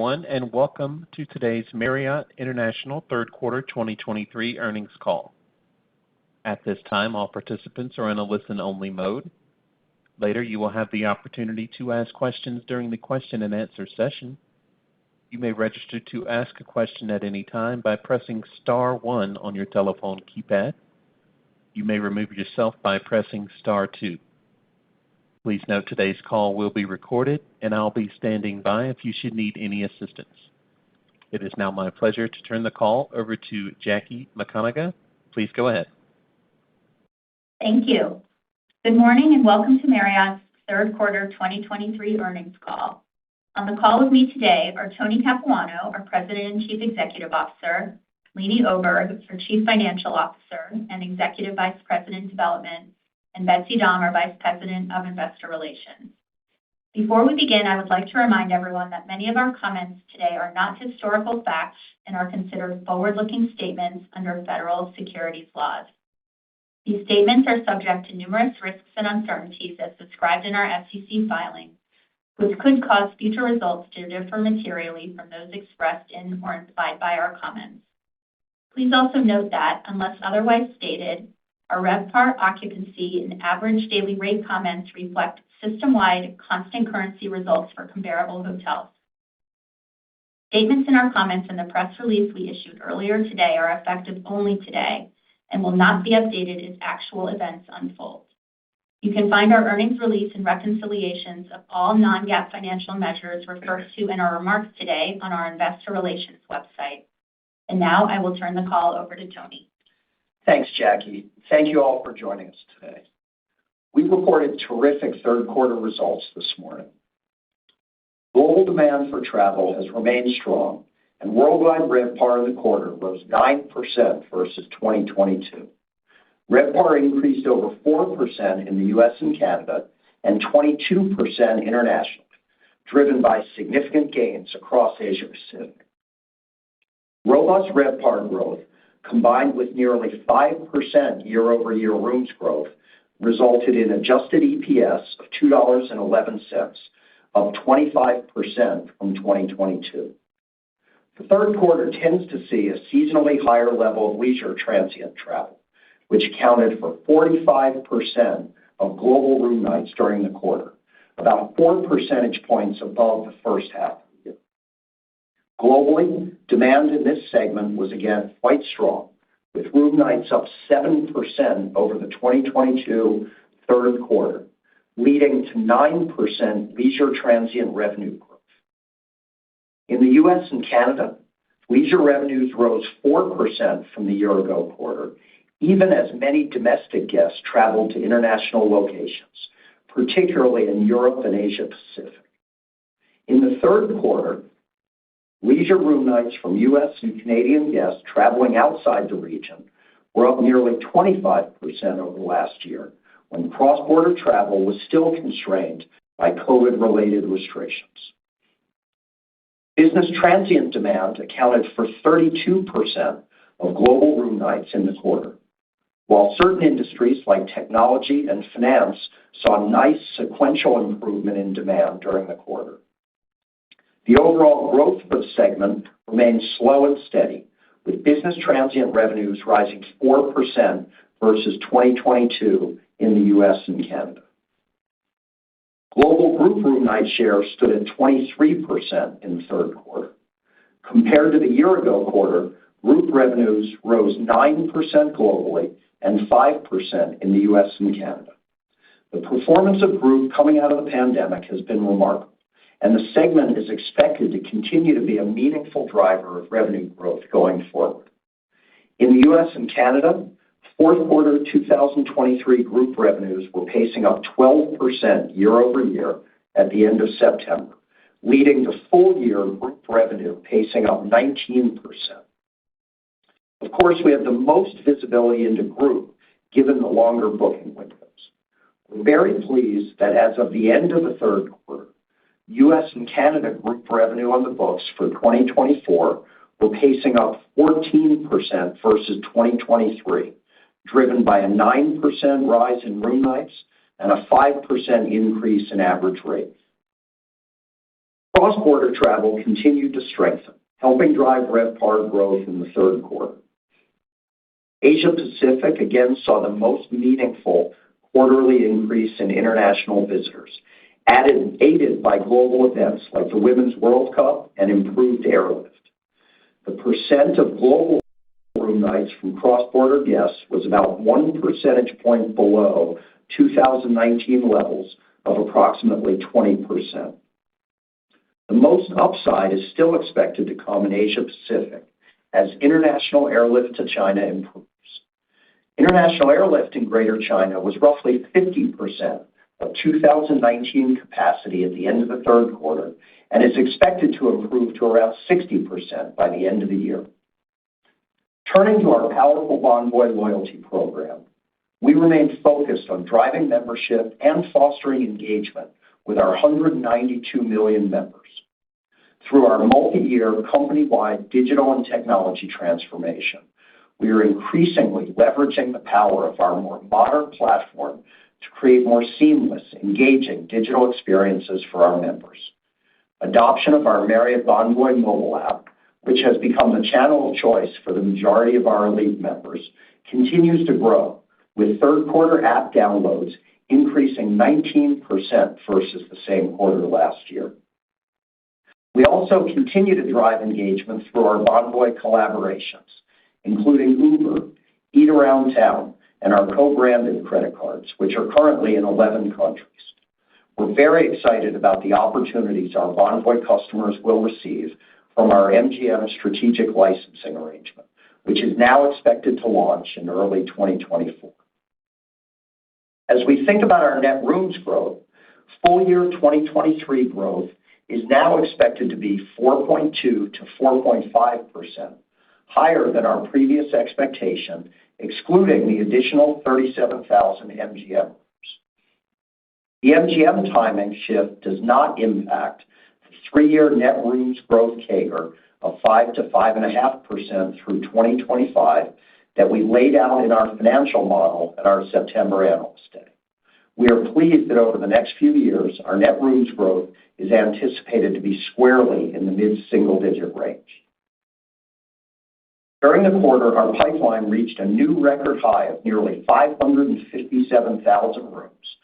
everyone, and welcome to today's Marriott International Third Quarter 2023 Earnings Call. At this time, all participants are in a listen-only mode. Later, you will have the opportunity to ask questions during the question-and-answer session. You may register to ask a question at any time by pressing star one on your telephone keypad. You may remove yourself by pressing star two. Please note today's call will be recorded, and I'll be standing by if you should need any assistance. It is now my pleasure to turn the call over to Jackie McConagha. Please go ahead. Thank you. Good morning and welcome to Marriott's Third Quarter 2023 Earnings Call. On the call with me today are Tony Capuano, our President and Chief Executive Officer, Leeny Oberg, our Chief Financial Officer and Executive Vice President, Development, and Betsy Dahm, our Vice President of Investor Relations. Before we begin, I would like to remind everyone that many of our comments today are not historical facts and are considered forward-looking statements under federal securities laws. These statements are subject to numerous risks and uncertainties as described in our SEC filings, which could cause future results to differ materially from those expressed in or implied by our comments. Please also note that, unless otherwise stated, our RevPAR occupancy and average daily rate comments reflect system-wide constant currency results for comparable hotels. Statements in our comments in the press release we issued earlier today are effective only today and will not be updated as actual events unfold. You can find our earnings release and reconciliations of all non-GAAP financial measures referred to in our remarks today on our investor relations website. And now I will turn the call over to Tony. Thanks, Jackie. Thank you all for joining us today. We reported terrific third quarter results this morning. Global demand for travel has remained strong, and worldwide RevPAR in the quarter rose 9% versus 2022. RevPAR increased over 4% in the U.S. and Canada and 22% internationally, driven by significant gains across Asia Pacific. Robust RevPAR growth, combined with nearly 5% year-over-year rooms growth, resulted in adjusted EPS of $2.11, up 25% from 2022. The third quarter tends to see a seasonally higher level of leisure transient travel, which accounted for 45% of global room nights during the quarter, about 4 percentage points above the first half of the year. Globally, demand in this segment was again quite strong, with room nights up 7% over the 2022 third quarter, leading to 9% leisure transient revenue growth. In the U.S. and Canada, leisure revenues rose 4% from the year-ago quarter, even as many domestic guests traveled to international locations, particularly in Europe and Asia Pacific. In the third quarter, leisure room nights from U.S. and Canadian guests traveling outside the region were up nearly 25% over last year, when cross-border travel was still constrained by COVID-related restrictions. Business transient demand accounted for 32% of global room nights in the quarter, while certain industries like technology and finance saw nice sequential improvement in demand during the quarter. The overall growth for the segment remains slow and steady, with business transient revenues rising 4% versus 2022 in the U.S. and Canada. Global group room night share stood at 23% in the third quarter. Compared to the year-ago quarter, group revenues rose 9% globally and 5% in the U.S. and Canada. The performance of group coming out of the pandemic has been remarkable, and the segment is expected to continue to be a meaningful driver of revenue growth going forward. In the U.S. and Canada, fourth quarter 2023 group revenues were pacing up 12% year-over-year at the end of September, leading to full-year group revenue pacing up 19%. Of course, we have the most visibility into group, given the longer booking windows. We're very pleased that as of the end of the third quarter, U.S. and Canada group revenue on the books for 2024 were pacing up 14% versus 2023, driven by a 9% rise in room nights and a 5% increase in average rate. Cross-border travel continued to strengthen, helping drive RevPAR growth in the third quarter. Asia Pacific again saw the most meaningful quarterly increase in international visitors, aided by global events like the Women's World Cup and improved airlift. The percent of global room nights from cross-border guests was about 1 percentage point below 2019 levels of approximately 20%. The most upside is still expected to come in Asia Pacific as international airlift to China improves. International airlift in Greater China was roughly 50% of 2019 capacity at the end of the third quarter and is expected to improve to around 60% by the end of the year. Turning to our powerful Bonvoy loyalty program, we remain focused on driving membership and fostering engagement with our 192 million members. Through our multi-year company-wide digital and technology transformation, we are increasingly leveraging the power of our more modern platform to create more seamless, engaging digital experiences for our members. Adoption of our Marriott Bonvoy mobile app, which has become the channel of choice for the majority of our elite members, continues to grow, with third-quarter app downloads increasing 19% versus the same quarter last year. We also continue to drive engagement through our Bonvoy collaborations, including Uber, Eat Around Town, and our co-branded credit cards, which are currently in 11 countries. We're very excited about the opportunities our Bonvoy customers will receive from our MGM strategic licensing arrangement, which is now expected to launch in early 2024. As we think about our net rooms growth, full-year 2023 growth is now expected to be 4.2% to 4.5%, higher than our previous expectation, excluding the additional 37,000 MGM rooms. The MGM timing shift does not impact the three-year net rooms growth CAGR of 5% to 5.5% through 2025 that we laid out in our financial model at our September Analyst Day. We are pleased that over the next few years, our net rooms growth is anticipated to be squarely in the mid-single-digit range. During the quarter, our pipeline reached a new record high of nearly 557,000 rooms,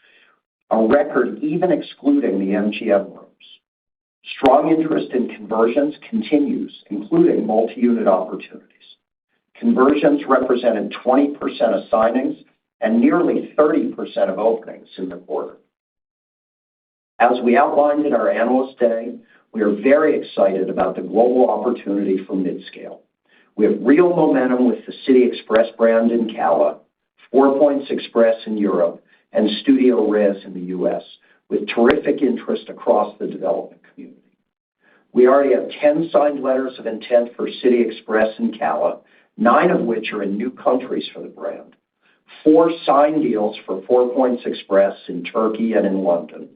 a record even excluding the MGM rooms. Strong interest in conversions continues, including multi-unit opportunities. Conversions represented 20% of signings and nearly 30% of openings in the quarter. As we outlined in our Analyst Day, we are very excited about the global opportunity for midscale. We have real momentum with the City Express brand in CALA, Four Points Express in Europe, and Studio Res in the U.S., with terrific interest across the development community. We already have 10 signed letters of intent for City Express in CALA, 9 of which are in new countries for the brand, 4 signed deals for Four Points Express in Turkey and in London,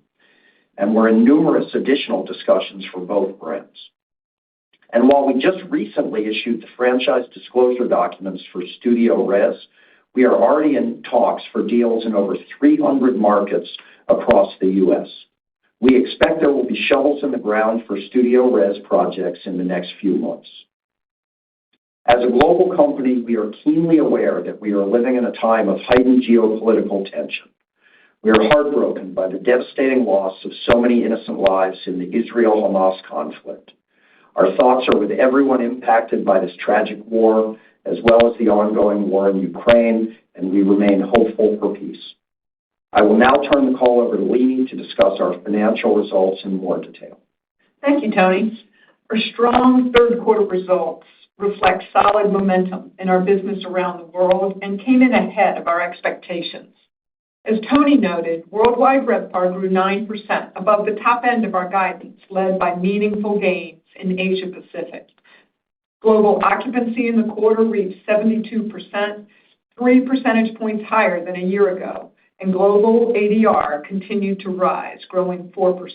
and we're in numerous additional discussions for both brands. And while we just recently issued the franchise disclosure documents for Studio Res, we are already in talks for deals in over 300 markets across the U.S. We expect there will be shovels in the ground for Studio Res projects in the next few months. As a global company, we are keenly aware that we are living in a time of heightened geopolitical tension. We are heartbroken by the devastating loss of so many innocent lives in the Israel-Hamas conflict. Our thoughts are with everyone impacted by this tragic war, as well as the ongoing war in Ukraine, and we remain hopeful for peace. I will now turn the call over to Leeny to discuss our financial results in more detail. Thank you, Tony. Our strong third-quarter results reflect solid momentum in our business around the world and came in ahead of our expectations. As Tony noted, worldwide RevPAR grew 9% above the top end of our guidance, led by meaningful gains in Asia Pacific. Global occupancy in the quarter reached 72%, 3 percentage points higher than a year ago, and global ADR continued to rise, growing 4%.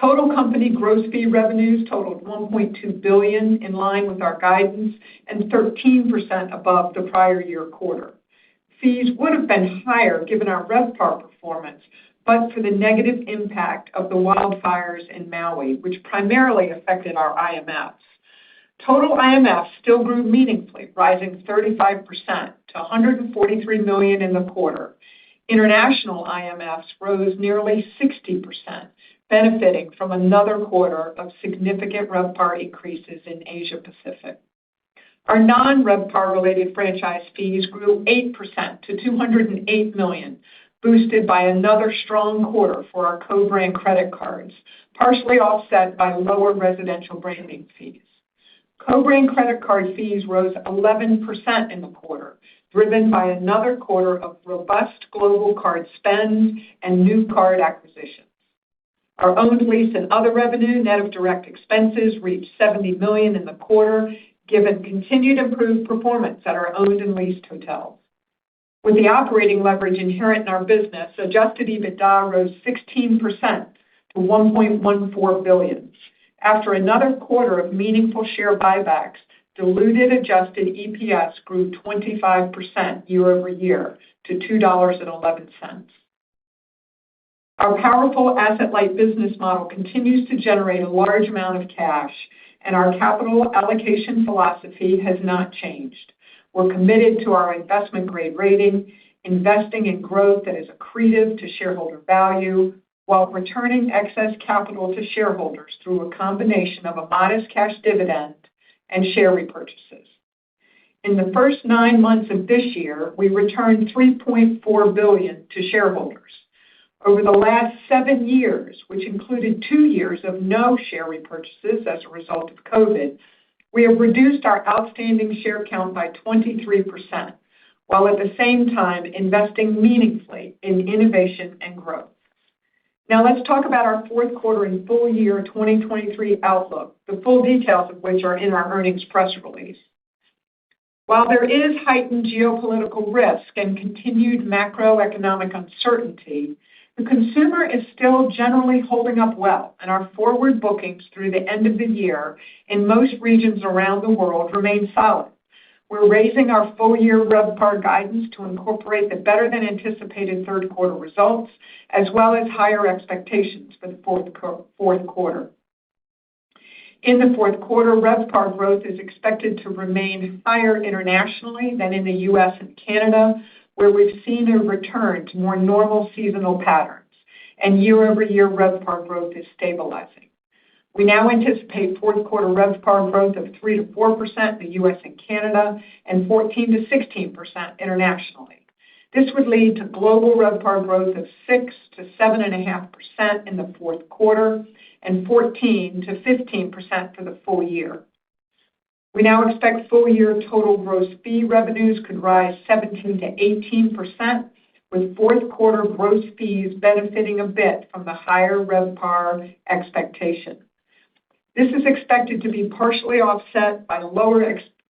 Total company gross fee revenues totaled $1.2 billion, in line with our guidance, and 13% above the prior year quarter. Fees would have been higher given our RevPAR performance, but for the negative impact of the wildfires in Maui, which primarily affected our IMFs. Total IMFs still grew meaningfully, rising 35% to $143 million in the quarter. International IMFs rose nearly 60%, benefiting from another quarter of significant RevPAR increases in Asia Pacific. Our non-RevPAR-related franchise fees grew 8% to $208 million, boosted by another strong quarter for our co-brand credit cards, partially offset by lower residential branding fees. Co-brand credit card fees rose 11% in the quarter, driven by another quarter of robust global card spend and new card acquisitions. Our owned lease and other revenue, net of direct expenses, reached $70 million in the quarter, given continued improved performance at our owned and leased hotels. With the operating leverage inherent in our business, adjusted EBITDA rose 16% to $1.14 billion. After another quarter of meaningful share buybacks, diluted adjusted EPS grew 25% year-over-year to $2.11. Our powerful asset-light business model continues to generate a large amount of cash, and our capital allocation philosophy has not changed. We're committed to our investment-grade rating, investing in growth that is accretive to shareholder value, while returning excess capital to shareholders through a combination of a modest cash dividend and share repurchases. In the first 9 months of this year, we returned $3.4 billion to shareholders. Over the last 7 years, which included 2 years of no share repurchases as a result of COVID, we have reduced our outstanding share count by 23%, while at the same time investing meaningfully in innovation and growth. Now let's talk about our fourth quarter and full year 2023 outlook, the full details of which are in our earnings press release. While there is heightened geopolitical risk and continued macroeconomic uncertainty, the consumer is still generally holding up well, and our forward bookings through the end of the year in most regions around the world remain solid. We're raising our full-year RevPAR guidance to incorporate the better-than-anticipated third quarter results, as well as higher expectations for the fourth quarter. In the fourth quarter, RevPAR growth is expected to remain higher internationally than in the U.S. and Canada, where we've seen a return to more normal seasonal patterns, and year-over-year RevPAR growth is stabilizing. We now anticipate fourth quarter RevPAR growth of 3%-4% in the U.S. and Canada, and 14%-16% internationally. This would lead to global RevPAR growth of 6%-7.5% in the fourth quarter, and 14%-15% for the full year. We now expect full-year total gross fee revenues could rise 17%-18%, with fourth quarter gross fees benefiting a bit from the higher RevPAR expectation. This is expected to be partially offset by lower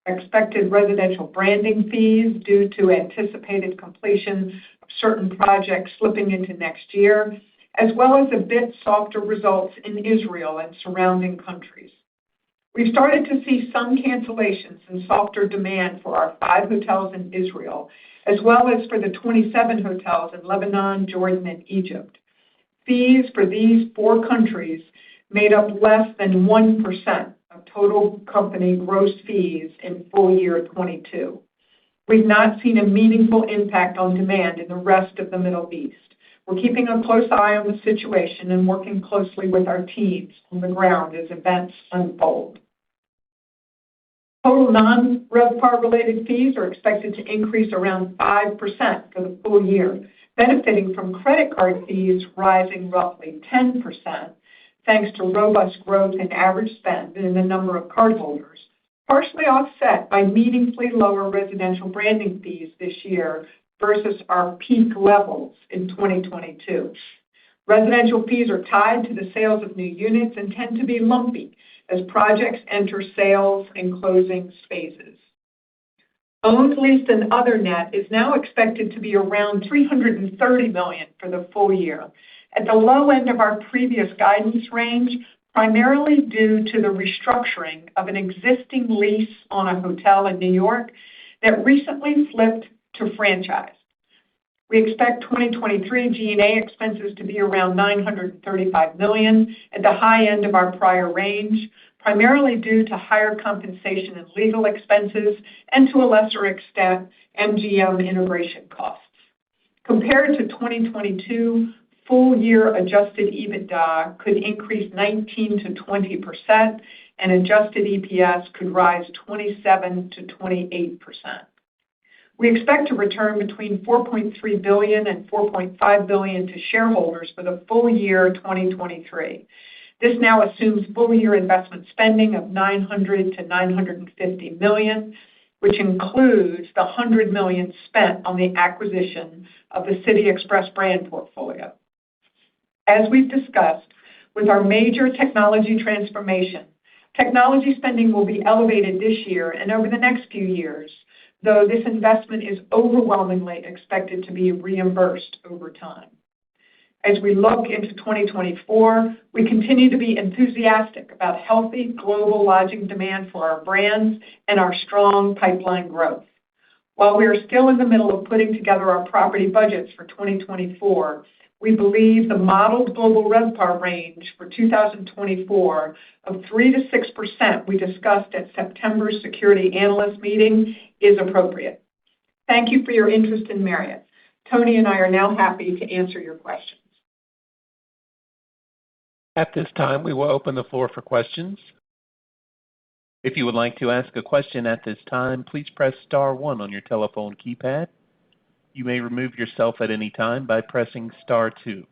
expected residential branding fees due to anticipated completion of certain projects slipping into next year, as well as a bit softer results in Israel and surrounding countries. We've started to see some cancellations and softer demand for our 5 hotels in Israel, as well as for the 27 hotels in Lebanon, Jordan, and Egypt. Fees for these 4 countries made up less than 1% of total company gross fees in full year 2022. We've not seen a meaningful impact on demand in the rest of the Middle East. We're keeping a close eye on the situation and working closely with our teams on the ground as events unfold. Total non-RevPAR-related fees are expected to increase around 5% for the full year, benefiting from credit card fees rising roughly 10%, thanks to robust growth in average spend and in the number of cardholders, partially offset by meaningfully lower residential branding fees this year versus our peak levels in 2022. Residential fees are tied to the sales of new units and tend to be lumpy as projects enter sales and closing phases. Owned, leased, and other net is now expected to be around $330 million for the full year, at the low end of our previous guidance range, primarily due to the restructuring of an existing lease on a hotel in New York that recently flipped to franchise. We expect 2023 G&A expenses to be around $935 million at the high end of our prior range, primarily due to higher compensation and legal expenses and, to a lesser extent, MGM integration costs. Compared to 2022, full-year adjusted EBITDA could increase 19% to 20%, and adjusted EPS could rise 27% to 28%. We expect to return between $4.3 billion and $4.5 billion to shareholders for the full year 2023. This now assumes full-year investment spending of $900 to $950 million, which includes the $100 million spent on the acquisition of the City Express brand portfolio. As we've discussed, with our major technology transformation, technology spending will be elevated this year and over the next few years, though this investment is overwhelmingly expected to be reimbursed over time. As we look into 2024, we continue to be enthusiastic about healthy global lodging demand for our brands and our strong pipeline growth. While we are still in the middle of putting together our property budgets for 2024, we believe the modeled global RevPAR range for 2024 of 3% to 6% we discussed at September's Security Analyst Meeting is appropriate. Thank you for your interest in Marriott. Tony and I are now happy to answer your questions. At this time, we will open the floor for questions. If you would like to ask a question at this time, please press star 1 on your telephone keypad. You may remove yourself at any time by pressing star 2.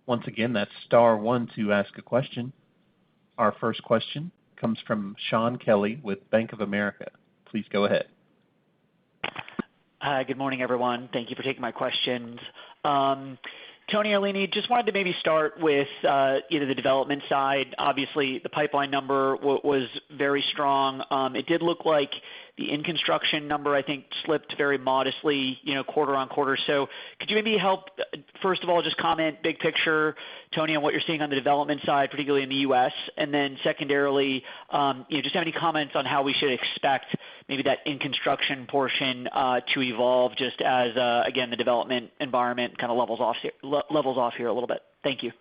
Once again, that's star 1 to ask a question. Our first question comes from Shaun Kelley with Bank of America. Please go ahead. Hi, good morning, everyone. Thank you for taking my questions. Tony or Leeny, just wanted to maybe start with the development side. Obviously, the pipeline number was very strong. It did look like the in-construction number, I think, slipped very modestly, quarter on quarter. So could you maybe help, first of all, just comment big picture, Tony, on what you're seeing on the development side, particularly in the U.S., and then secondarily, just have any comments on how we should expect maybe that in-construction portion to evolve just as, again, the development environment kind of levels off here a little bit. Thank you.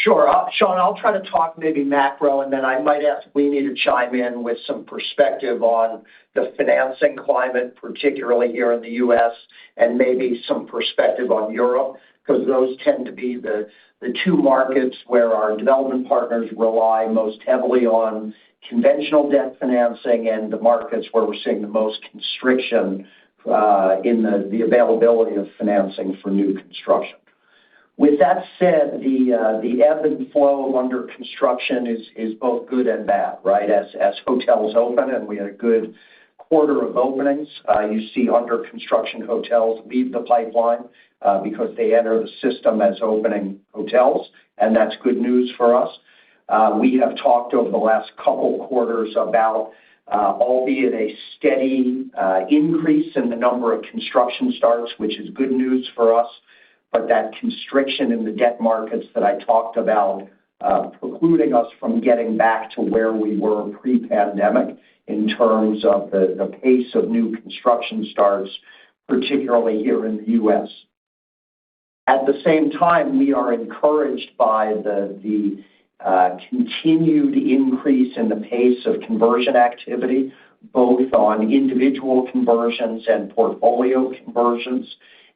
Sure. Sean, I'll try to talk maybe macro, and then I might ask Leeny to chime in with some perspective on the financing climate, particularly here in the U.S., and maybe some perspective on Europe, because those tend to be the two markets where our development partners rely most heavily on conventional debt financing and the markets where we're seeing the most constriction in the availability of financing for new construction. With that said, the ebb and flow of under construction is both good and bad, right? As hotels open, and we had a good quarter of openings, you see under construction hotels leave the pipeline because they enter the system as opening hotels, and that's good news for us. We have talked over the last couple quarters about, albeit a steady increase in the number of construction starts, which is good news for us, but that constriction in the debt markets that I talked about precluding us from getting back to where we were pre-pandemic in terms of the pace of new construction starts, particularly here in the U.S. At the same time, we are encouraged by the continued increase in the pace of conversion activity, both on individual conversions and portfolio conversions.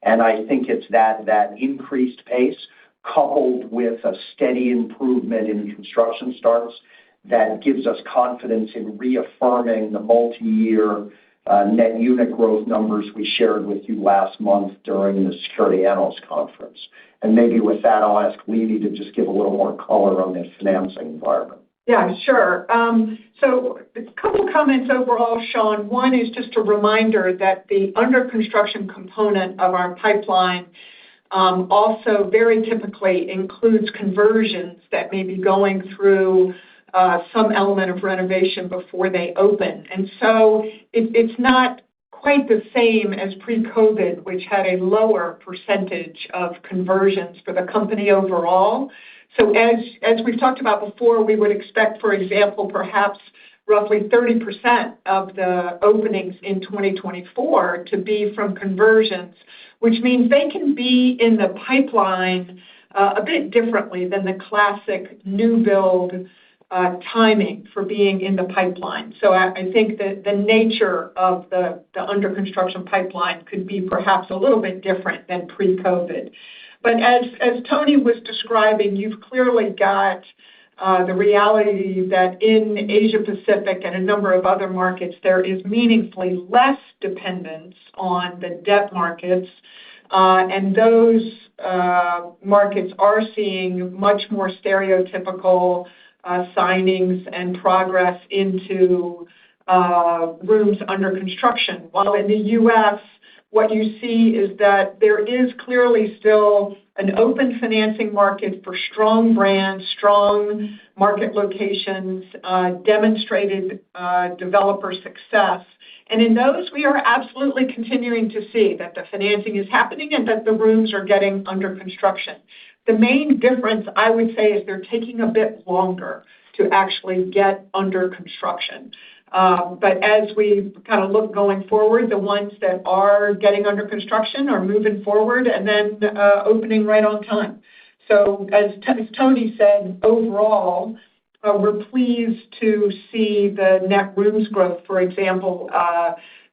And I think it's that increased pace coupled with a steady improvement in construction starts that gives us confidence in reaffirming the multi-year net unit growth numbers we shared with you last month during the Security Analyst Conference. And maybe with that, I'll ask Leeny to just give a little more color on the financing environment. Yeah, sure. So a couple of comments overall, Sean. One is just a reminder that the under construction component of our pipeline also very typically includes conversions that may be going through some element of renovation before they open. And so it's not quite the same as pre-COVID, which had a lower percentage of conversions for the company overall. So as we've talked about before, we would expect, for example, perhaps roughly 30% of the openings in 2024 to be from conversions, which means they can be in the pipeline a bit differently than the classic new build timing for being in the pipeline. So I think that the nature of the under construction pipeline could be perhaps a little bit different than pre-COVID. But as Tony was describing, you've clearly got the reality that in Asia Pacific and a number of other markets, there is meaningfully less dependence on the debt markets. And those markets are seeing much more stereotypical signings and progress into rooms under construction. While in the U.S., what you see is that there is clearly still an open financing market for strong brands, strong market locations, demonstrated developer success. And in those, we are absolutely continuing to see that the financing is happening and that the rooms are getting under construction. The main difference, I would say, is they're taking a bit longer to actually get under construction. But as we kind of look going forward, the ones that are getting under construction are moving forward and then opening right on time. So as Tony said, overall, we're pleased to see the net rooms growth, for example,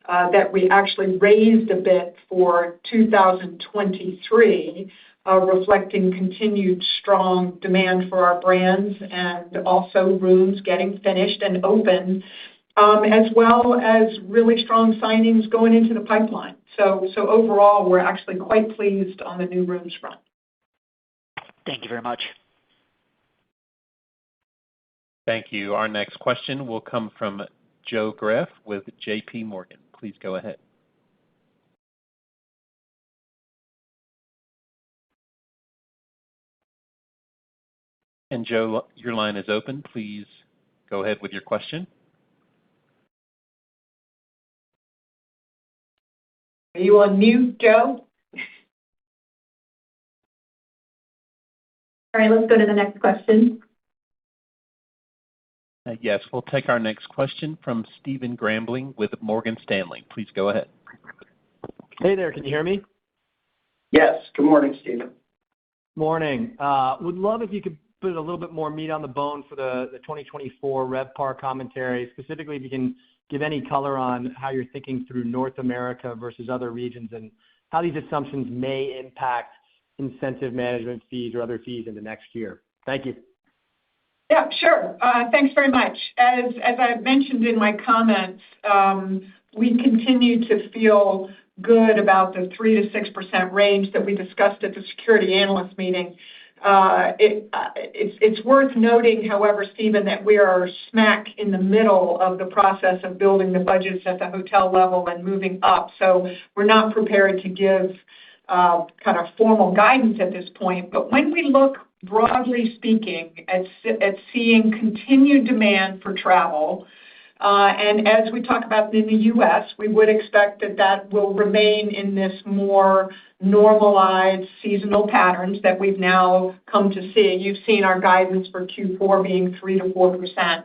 that we actually raised a bit for 2023, reflecting continued strong demand for our brands and also rooms getting finished and open, as well as really strong signings going into the pipeline. So overall, we're actually quite pleased on the new rooms front. Thank you very much. Thank you. Our next question will come from Joe Greff with J.P. Morgan. Please go ahead. And Joe, your line is open. Please go ahead with your question. Are you on mute, Joe? All right, let's go to the next question. Yes, we'll take our next question from Stephen Grambling with Morgan Stanley. Please go ahead. Hey there, can you hear me? Yes. Good morning, Stephen. Morning. Would love if you could put a little bit more meat on the bone for the 2024 RevPAR commentary, specifically if you can give any color on how you're thinking through North America versus other regions and how these assumptions may impact incentive management fees or other fees in the next year. Thank you. Yeah, sure. Thanks very much. As I mentioned in my comments, we continue to feel good about the 3 to 6% range that we discussed at the security analyst meeting. It's worth noting, however, Stephen, that we are smack in the middle of the process of building the budgets at the hotel level and moving up. So we're not prepared to give kind of formal guidance at this point. But when we look broadly speaking at seeing continued demand for travel, and as we talk about in the U.S., we would expect that will remain in this more normalized seasonal patterns that we've now come to see. You've seen our guidance for Q4 being 3 to 4%,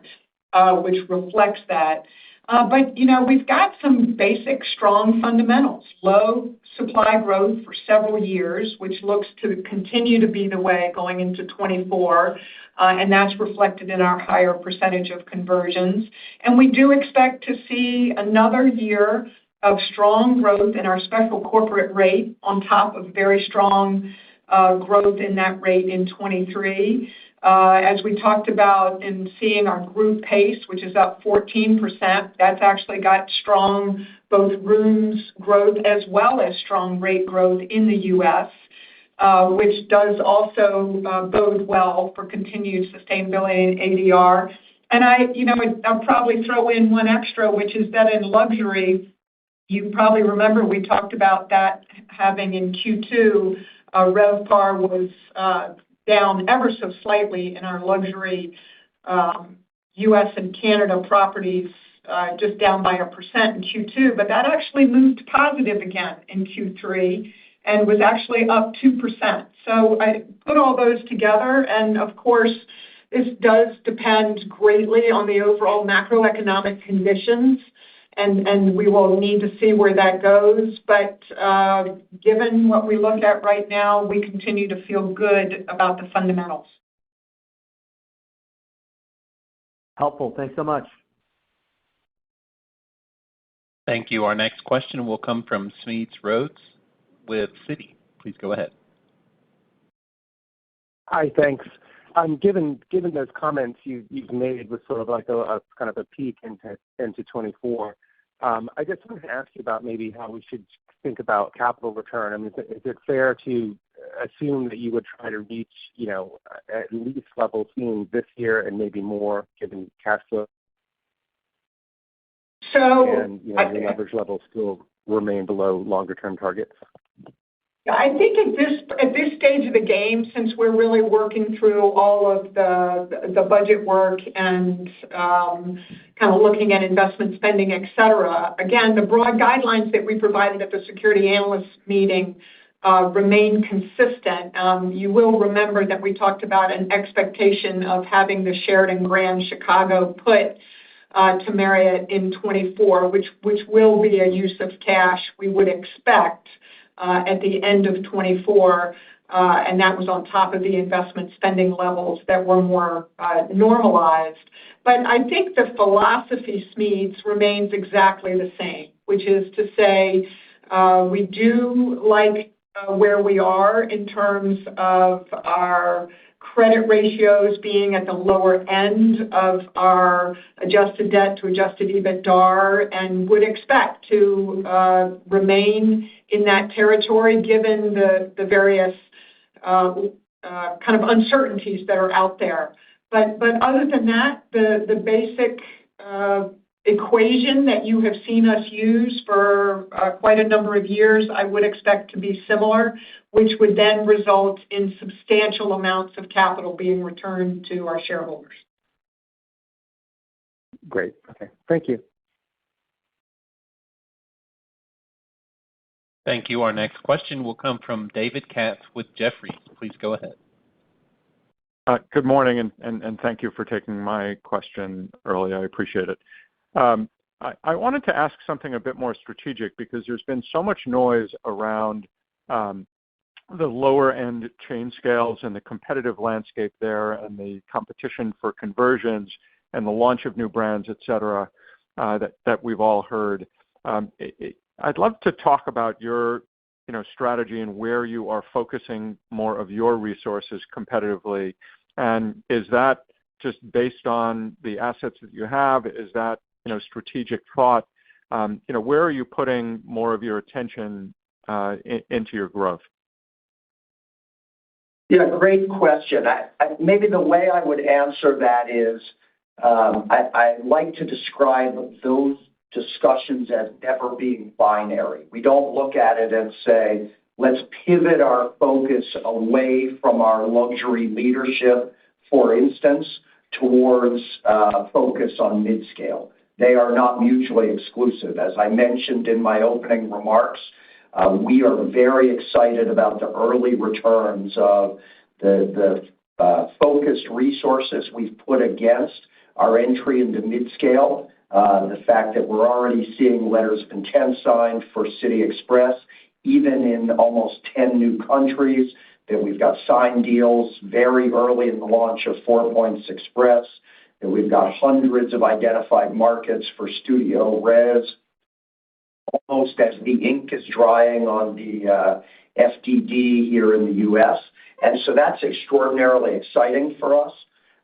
which reflects that. But, we've got some basic strong fundamentals, low supply growth for several years, which looks to continue to be the way going into 24, and that's reflected in our higher percentage of conversions. And we do expect to see another year of strong growth in our special corporate rate on top of very strong growth in that rate in 23. As we talked about in seeing our group pace, which is up 14%, that's actually got strong both rooms growth as well as strong rate growth in the U.S., which does also bode well for continued sustainability in ADR. And I'll probably throw in one extra, which is that in luxury, you probably remember we talked about that having in Q2, RevPAR was down ever so slightly in our luxury U.S. and Canada properties, just down by 1% in Q2, but that actually moved positive again in Q3 and was actually up 2%. So I put all those together, and of course, This does depend greatly on the overall macroeconomic conditions, and we will need to see where that goes. But given what we look at right now, we continue to feel good about the fundamentals. Helpful. Thanks so much. Thank you. Our next question will come from Smedes Rose with Citi. Please go ahead. Hi, thanks. Given those comments you've made with sort of like a kind of a peek into 24, I just wanted to ask you about maybe how we should think about capital return. I mean, is it fair to assume that you would try to reach, at least levels seen this year and maybe more given cash flow? And your leverage levels still remain below longer-term targets? I think at this stage of the game, since we're really working through all of the budget work and kind of looking at investment spending, et cetera, again, the broad guidelines that we provided at the security analyst meeting remain consistent. You will remember that we talked about an expectation of having the Sheraton Grand Chicago put to Marriott in 24, which will be a use of cash we would expect at the end of 24, and that was on top of the investment spending levels that were more normalized. But I think the philosophy, Smedes, remains exactly the same, which is to say we do like where we are in terms of our credit ratios being at the lower end of our adjusted debt to adjusted EBITDAR, and would expect to remain in that territory given the various kind of uncertainties that are out there. But other than that, the basic equation that you have seen us use for quite a number of years, I would expect to be similar, which would then result in substantial amounts of capital being returned to our shareholders. Great. Okay. Thank you. Thank you. Our next question will come from David Katz with Jefferies. Please go ahead. Good morning, and thank you for taking my question early. I appreciate it. I wanted to ask something a bit more strategic because there's been so much noise around the lower-end chain scales and the competitive landscape there and the competition for conversions and the launch of new brands, et cetera, that we've all heard. I'd love to talk about your strategy and where you are focusing more of your resources competitively. And is that just based on the assets that you have? Is that strategic thought? Where are you putting more of your attention into your growth? Yeah, great question. Maybe the way I would answer that is I like to describe those discussions as never being binary. We don't look at it and say, let's pivot our focus away from our luxury leadership, for instance, towards focus on mid-scale. They are not mutually exclusive. As I mentioned in my opening remarks, we are very excited about the early returns of the focused resources we've put against our entry into mid-scale. The fact that we're already seeing letters of intent signed for City Express, even in almost 10 new countries, that we've got signed deals very early in the launch of 4 Points Express, that we've got hundreds of identified markets for Studio Res, almost as the ink is drying on the FDD here in the U.S. And so that's extraordinarily exciting for us.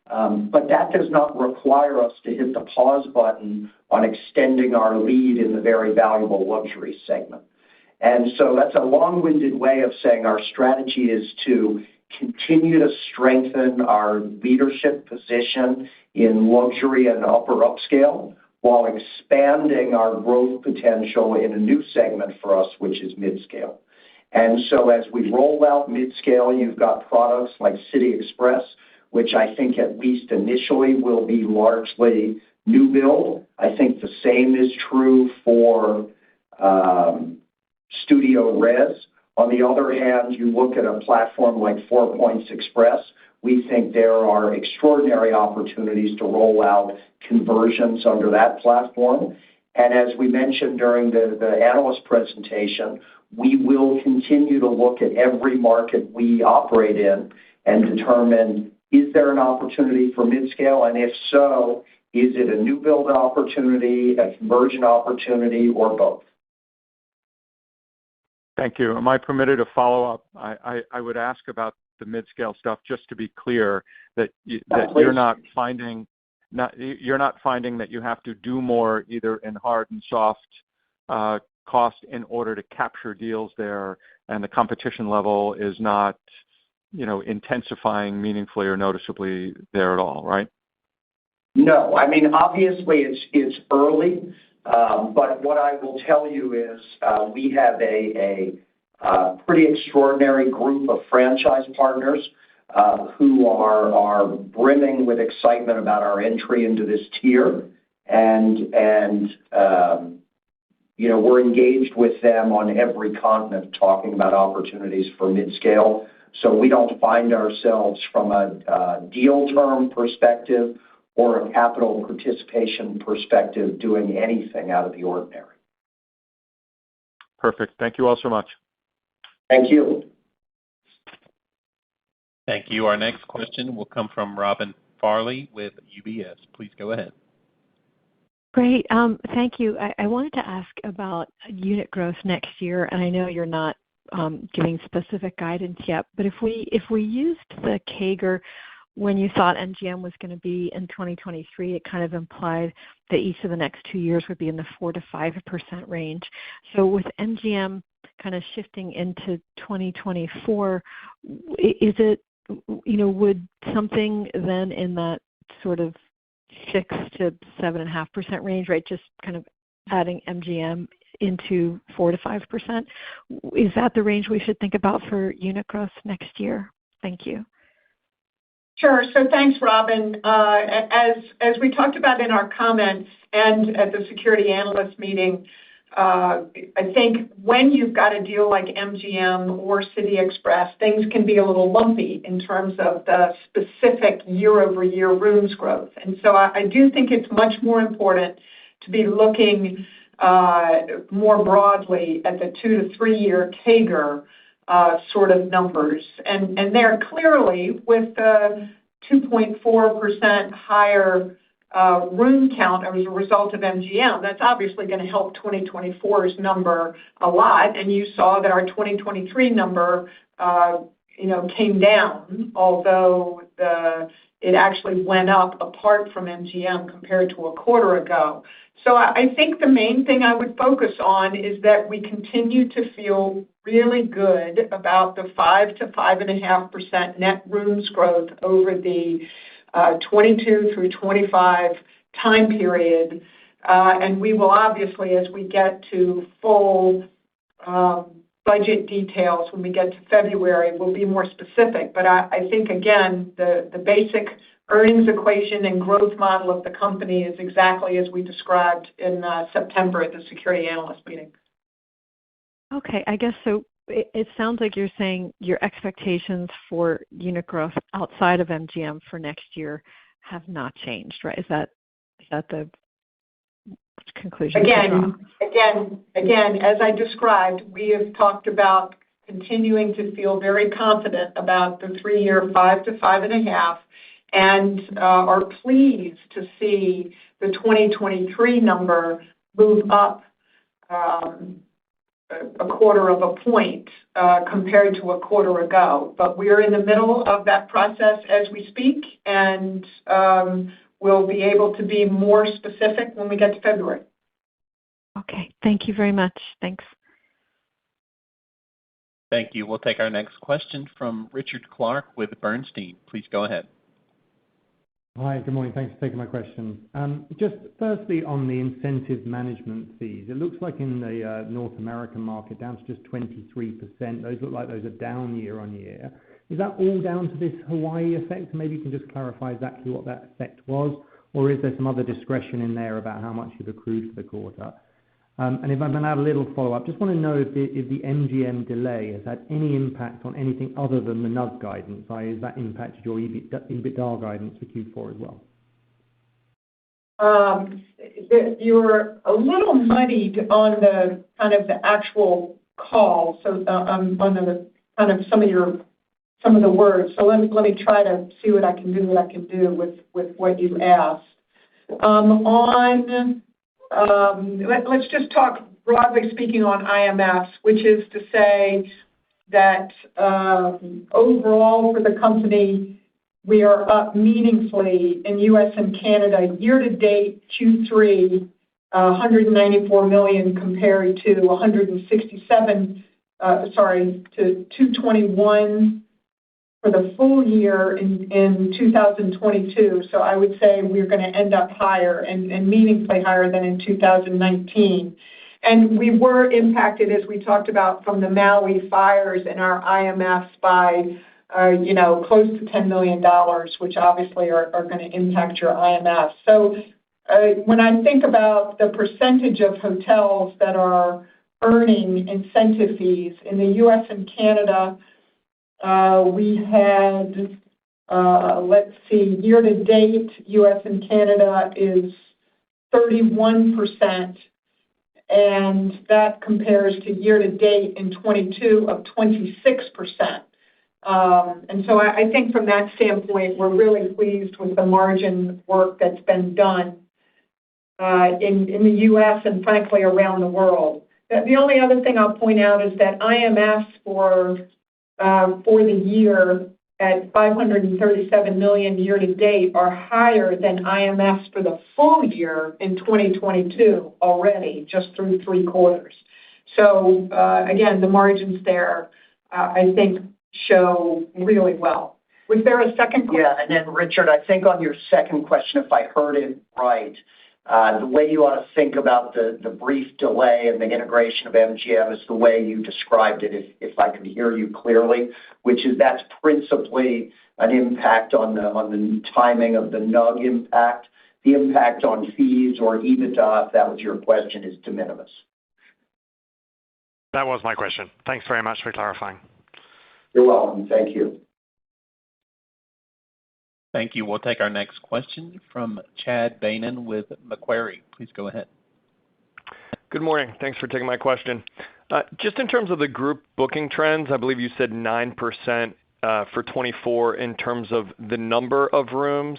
But that does not require us to hit the pause button on extending our lead in the very valuable luxury segment. And so that's a long-winded way of saying our strategy is to continue to strengthen our leadership position in luxury and upper upscale while expanding our growth potential in a new segment for us, which is mid-scale. And so as we roll out mid-scale, you've got products like City Express, which I think at least initially will be largely new build. I think the same is true for Studio Res. On the other hand, you look at a platform like 4 Points Express, We think there are extraordinary opportunities to roll out conversions under that platform. And as we mentioned during the analyst presentation, we will continue to look at every market we operate in and determine, is there an opportunity for mid-scale? And if so, is it a new build opportunity, a conversion opportunity, or both? Thank you. Am I permitted to follow up? I would ask about the mid-scale stuff, just to be clear that you're not finding that you have to do more either in hard and soft cost in order to capture deals there, and the competition level is not, intensifying meaningfully or noticeably there at all, right? No, I mean, obviously it's early, but what I will tell you is we have a pretty extraordinary group of franchise partners who are brimming with excitement about our entry into this tier, and we're engaged with them on every continent talking about opportunities for mid-scale. So we don't find ourselves from a deal term perspective or a capital participation perspective doing anything out of the ordinary. Perfect. Thank you all so much. Thank you. Thank you. Our next question will come from Robin Farley with UBS. Please go ahead. Great. Thank you. I wanted to ask about unit growth next year, and I know you're not giving specific guidance yet, but if we used the CAGR when you thought MGM was going to be in 2023, it kind of implied that each of the next 2 years would be in the 4 to 5% range. So with MGM kind of shifting into 2024, is it, would something then in that sort of 6 to 7.5% range, right? Just kind of adding MGM into 4 to 5%. Is that the range we should think about for unit growth next year? Thank you. Sure. So thanks, Robin. As we talked about in our comments and at the security analyst meeting, I think when you've got a deal like MGM or City Express, things can be a little lumpy in terms of the specific year-over-year rooms growth. And so I do think it's much more important to be looking more broadly at the 2 to 3 year CAGR sort of numbers. And they're clearly with the 2.4% higher room count as a result of MGM, that's obviously going to help 2024's number a lot. And you saw that our 2023 number, came down, although it actually went up apart from MGM compared to a quarter ago. So I think the main thing I would focus on is that we continue to feel really good about the 5 to 5.5% net rooms growth over the 22 through 25 time period. And we will obviously, as we get to full budget details, when we get to February, we'll be more specific. But I think, again, the basic earnings equation and growth model of the company is exactly as we described in September at the security analyst meeting. Okay, I guess so. It sounds like you're saying your expectations for unit growth outside of MGM for next year have not changed, right? Is that the conclusion? Again, as I described, we have talked about continuing to feel very confident about the 3 year 5 to 5.5, and are pleased to see the 2023 number move up a quarter of a point compared to a quarter ago. But we're in the middle of that process as we speak, and we'll be able to be more specific when we get to February. Okay. Thank you very much. Thanks. Thank you. We'll take our next question from Richard Clarke with Bernstein. Please go ahead. Hi, good morning. Thanks for taking my question. Just firstly, on the incentive management fees, it looks like in the North American market, down to just 23%. Those look like those are down year on year. Is that all down to this Hawaii effect? Maybe you can just clarify exactly what that effect was, or is there some other discretion in there about how much you've accrued for the quarter? And if I can add a little follow-up, just want to know if the MGM delay has had any impact on anything other than the NUG guidance, i.e., has that impacted your EBITDA guidance for Q4 as well? You're a little muddied on the kind of the actual call, so on the kind of some of the words. So let me try to see what I can do with what you asked. Let's just talk broadly speaking on IMFs, which is to say that overall for the company, we are up meaningfully in U.S. and Canada. Year-to-date, Q3, $194 million compared to $221 for the full year in 2022. So I would say we're going to end up higher and meaningfully higher than in 2019. And we were impacted, as we talked about, from the Maui fires in our IMFs by close to $10 million, which obviously are going to impact your IMF. So when I think about the percentage of hotels that are earning incentive fees in the U.S. and Canada, we had, year-to-date, U.S. and Canada is 31%, and that compares to year-to-date in 22 of 26%. And so I think from that standpoint, we're really pleased with the margin work that's been done in the U.S. and frankly around the world. The only other thing I'll point out is that IMFs for the year at $537 million year-to-date are higher than IMFs for the full year in 2022 already, just through 3 quarters. So, again, the margins there, I think, show really well. Was there a second question? Yeah, and then, Richard, I think on your second question, if I heard it right, the way you ought to think about the brief delay and the integration of MGM is the way you described it, if I can hear you clearly, which is that's principally an impact on the timing of the NUG impact. The impact on fees or EBITDA, if that was your question, is de minimis. That was my question. Thanks very much for clarifying. You're welcome. Thank you. Thank you. We'll take our next question from Chad Beynon with Macquarie. Please go ahead. Good morning. Thanks for taking my question. Just in terms of the group booking trends, I believe you said 9% for 24 in terms of the number of rooms.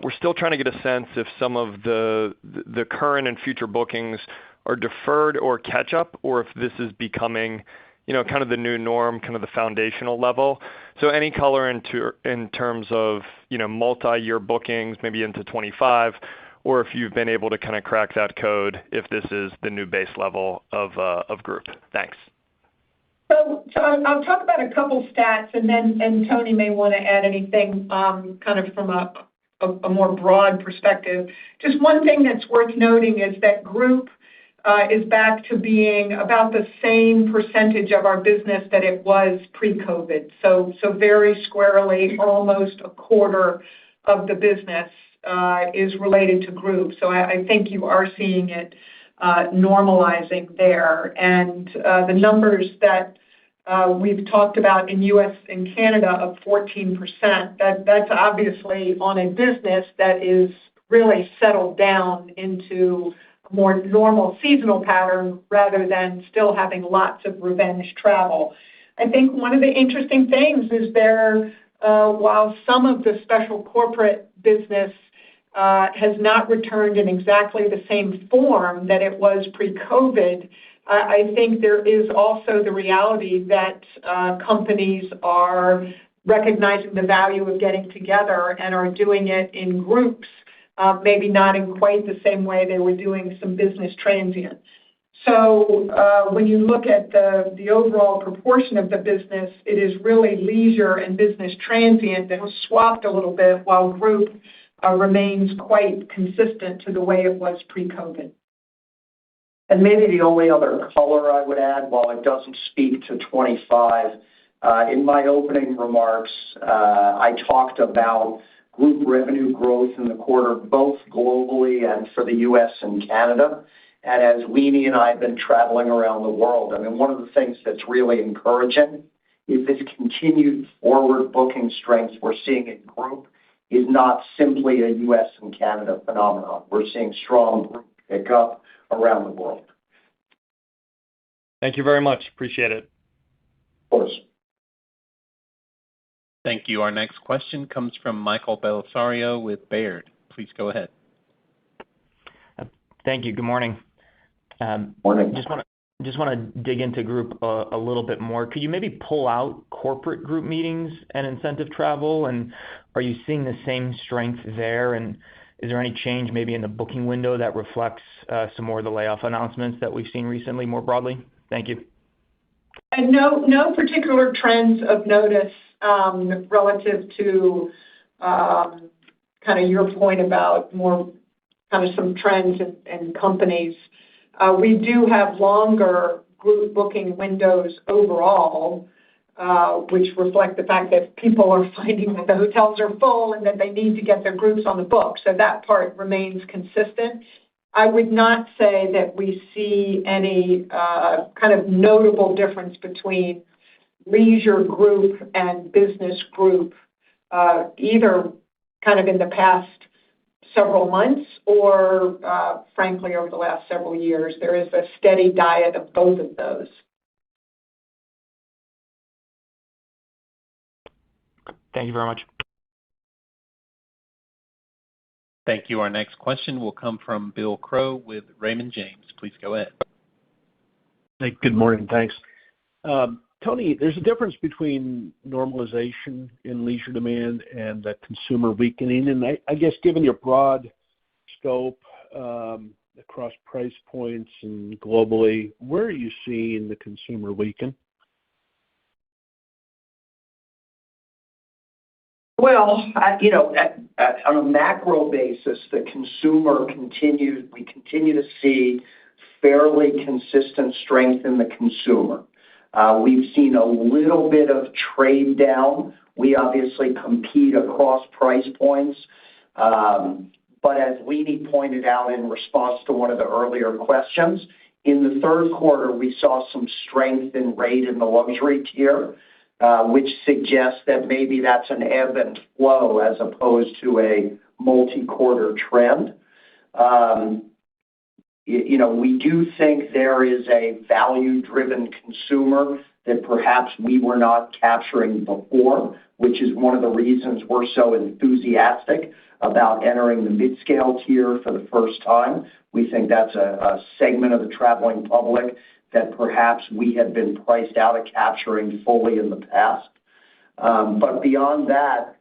We're still trying to get a sense if some of the current and future bookings are deferred or catch up, or if this is becoming kind of the new norm, kind of the foundational level. So any color in terms of, multi-year bookings, maybe into 25, or if you've been able to kind of crack that code, if this is the new base level of group. Thanks. So I'll talk about a couple stats, and Tony may want to add anything kind of from a more broad perspective. Just one thing that's worth noting is that group is back to being about the same percentage of our business that it was pre-COVID. So very squarely, almost a quarter of the business is related to group. So I think you are seeing it normalizing there. And the numbers that we've talked about in U.S. and Canada of 14%, that's obviously on a business that is really settled down into more normal seasonal pattern rather than still having lots of revenge travel. I think one of the interesting things is while some of the special corporate business has not returned in exactly the same form that it was pre-COVID, I think there is also the reality that companies are recognizing the value of getting together and are doing it in groups. Maybe not in quite the same way they were doing some business transient. So when you look at the overall proportion of the business, it is really leisure and business transient that was swapped a little bit, while group remains quite consistent to the way it was pre-COVID. And maybe the only other color I would add, while it doesn't speak to 25, in my opening remarks, I talked about group revenue growth in the quarter, both globally and for the U.S. and Canada. And as Leeny and I have been traveling around the world, I mean, one of the things that's really encouraging is this continued forward booking strength we're seeing in group is not simply a U.S. and Canada phenomenon. We're seeing strong group pickup around the world. Thank you very much. Appreciate it. Of course. Thank you. Our next question comes from Michael Bellisario with Baird. Please go ahead. Thank you. Good morning. Morning. Just want to dig into group a little bit more. Could you maybe pull out corporate group meetings and incentive travel? And are you seeing the same strength there? And is there any change maybe in the booking window that reflects some more of the layoff announcements that we've seen recently more broadly? Thank you. And no particular trends of notice relative to kind of your point about more kind of some trends in companies. We do have longer group booking windows overall, which reflect the fact that people are finding that the hotels are full and that they need to get their groups on the book. So that part remains consistent. I would not say that we see any kind of notable difference between leisure group and business group, either kind of in the past several months or, frankly, over the last several years. There is a steady diet of both of those. Thank you very much. Thank you. Our next question will come from Bill Crow with Raymond James. Please go ahead. Hey, good morning. Thanks. Tony, there's a difference between normalization in leisure demand and the consumer weakening. And I guess given your broad scope across price points and globally, where are you seeing the consumer weaken? Well, on a macro basis, the consumer we continue to see fairly consistent strength in the consumer. We've seen a little bit of trade down. We obviously compete across price points. But as Leeny pointed out in response to one of the earlier questions, in the third quarter, we saw some strength in rate in the luxury tier, which suggests that maybe that's an ebb and flow as opposed to a multi-quarter trend. We do think there is a value-driven consumer that perhaps we were not capturing before, which is one of the reasons we're so enthusiastic about entering the mid-scale tier for the first time. We think that's a segment of the traveling public that perhaps we had been priced out of capturing fully in the past. But beyond that,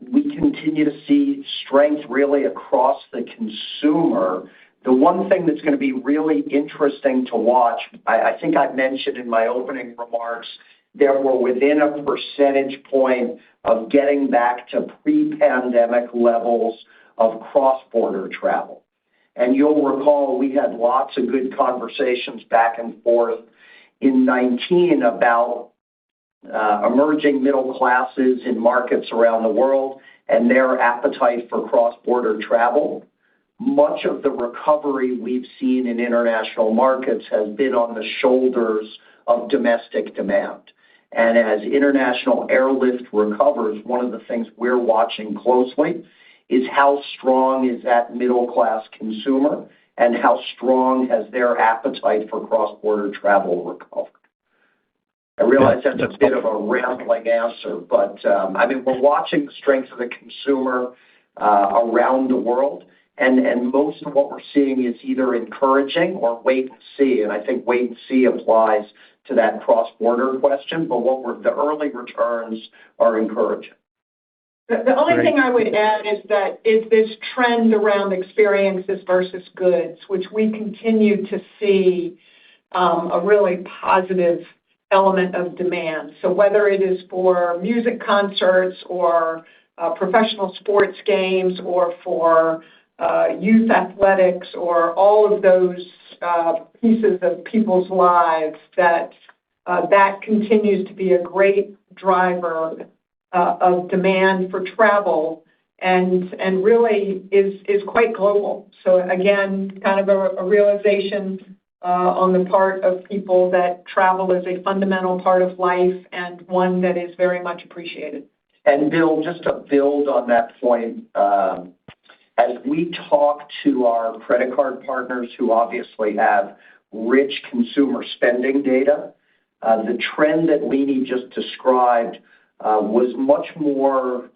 we continue to see strength really across the consumer. The one thing that's going to be really interesting to watch, I think I mentioned in my opening remarks, that we're within a percentage point of getting back to pre-pandemic levels of cross-border travel. And you'll recall we had lots of good conversations back and forth in 2019 about emerging middle classes in markets around the world and their appetite for cross-border travel. Much of the recovery we've seen in international markets has been on the shoulders of domestic demand. And as international airlift recovers, one of the things we're watching closely is how strong is that middle-class consumer and how strong has their appetite for cross-border travel recovered. I realize that's a bit of a rambling answer, but we're watching the strength of the consumer around the world, and most of what we're seeing is either encouraging or wait and see. And I think wait and see applies to that cross-border question, but the early returns are encouraging. The only thing I would add is this trend around experiences versus goods, which we continue to see a really positive element of demand. So whether it is for music concerts or professional sports games or for youth athletics or all of those pieces of people's lives, that continues to be a great driver of demand for travel. and really is quite global. So again, kind of a realization on the part of people that travel is a fundamental part of life and one that is very much appreciated. And Bill, just to build on that point, as we talk to our credit card partners who obviously have rich consumer spending data, the trend that Leeny just described was much more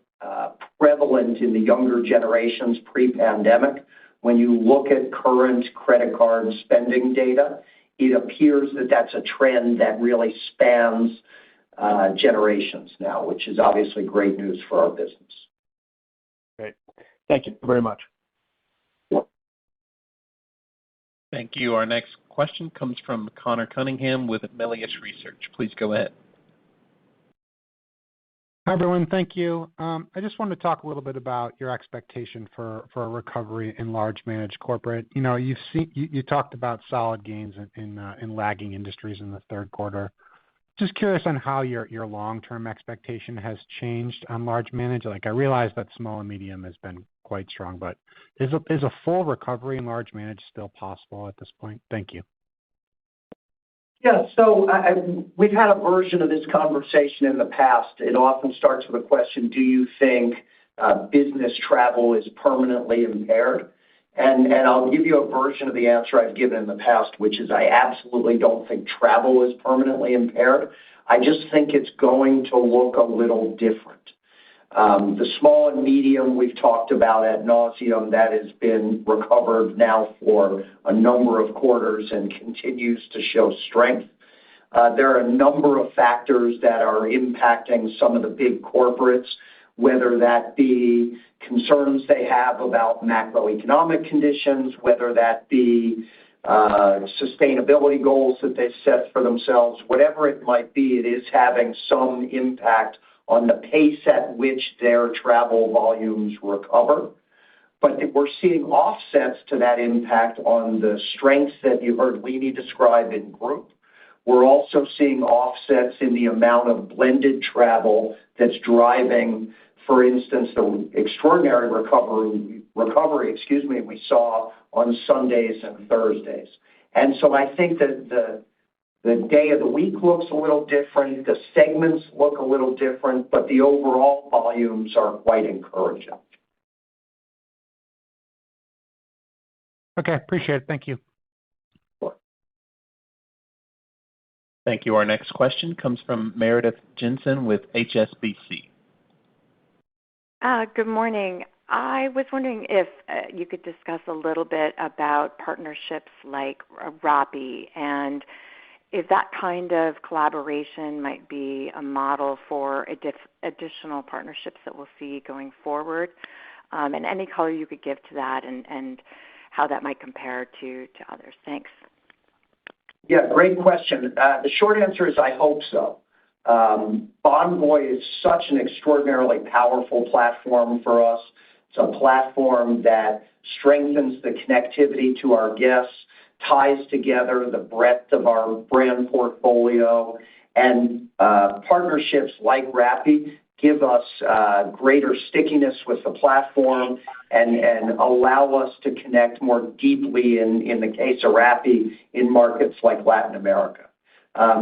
prevalent in the younger generations pre-pandemic. When you look at current credit card spending data, it appears that that's a trend that really spans generations now, which is obviously great news for our business. Great. Thank you very much. Thank you. Our next question comes from Connor Cunningham with Melius Research. Please go ahead. Hi, everyone. Thank you. I just wanted to talk a little bit about your expectation for a recovery in large managed corporate. You know, you talked about solid gains in lagging industries in the third quarter. Just curious on how your long-term expectation has changed on large managed. Like, I realize that small and medium has been quite strong, but is a full recovery in large managed still possible at this point? Thank you. Yeah, so we've had a version of this conversation in the past. It often starts with a question, do you think business travel is permanently impaired? And I'll give you a version of the answer I've given in the past, which is I absolutely don't think travel is permanently impaired. I just think it's going to look a little different. The small and medium we've talked about ad nauseum, that has been recovered now for a number of quarters and continues to show strength. There are a number of factors that are impacting some of the big corporates, whether that be concerns they have about macroeconomic conditions, whether that be sustainability goals that they've set for themselves, whatever it might be, it is having some impact on the pace at which their travel volumes recover. But we're seeing offsets to that impact on the strengths that you heard Leeny describe in group. We're also seeing offsets in the amount of blended travel that's driving, for instance, the extraordinary recovery we saw on Sundays and Thursdays. And so I think that the day of the week looks a little different, the segments look a little different, but the overall volumes are quite encouraging. Okay, appreciate it. Thank you. Sure. Thank you. Our next question comes from Meredith Jensen with HSBC. Good morning. I was wondering if you could discuss a little bit about partnerships like Rappi and if that kind of collaboration might be a model for additional partnerships that we'll see going forward, and any color you could give to that and how that might compare to others. Thanks. Yeah, great question. The short answer is I hope so. Bonvoy is such an extraordinarily powerful platform for us. It's a platform that strengthens the connectivity to our guests, ties together the breadth of our brand portfolio, and partnerships like Rappi give us greater stickiness with the platform and allow us to connect more deeply in the case of Rappi in markets like Latin America.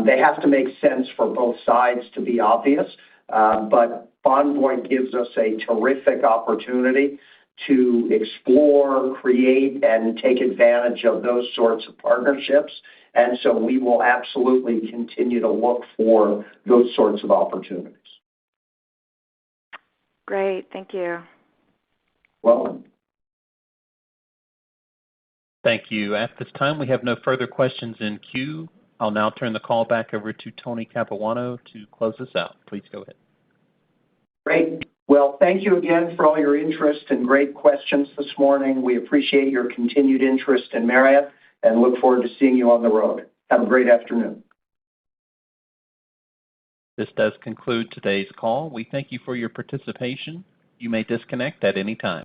They have to make sense for both sides to be obvious, but Bonvoy gives us a terrific opportunity to explore, create, and take advantage of those sorts of partnerships. And so we will absolutely continue to look for those sorts of opportunities. Great. Thank you. Welcome. Thank you. At this time, we have no further questions in queue. I'll now turn the call back over to Tony Capuano to close us out. Please go ahead. Great. Well, thank you again for all your interest and great questions this morning. We appreciate your continued interest in Marriott and look forward to seeing you on the road. Have a great afternoon. This does conclude today's call. We thank you for your participation. You may disconnect at any time.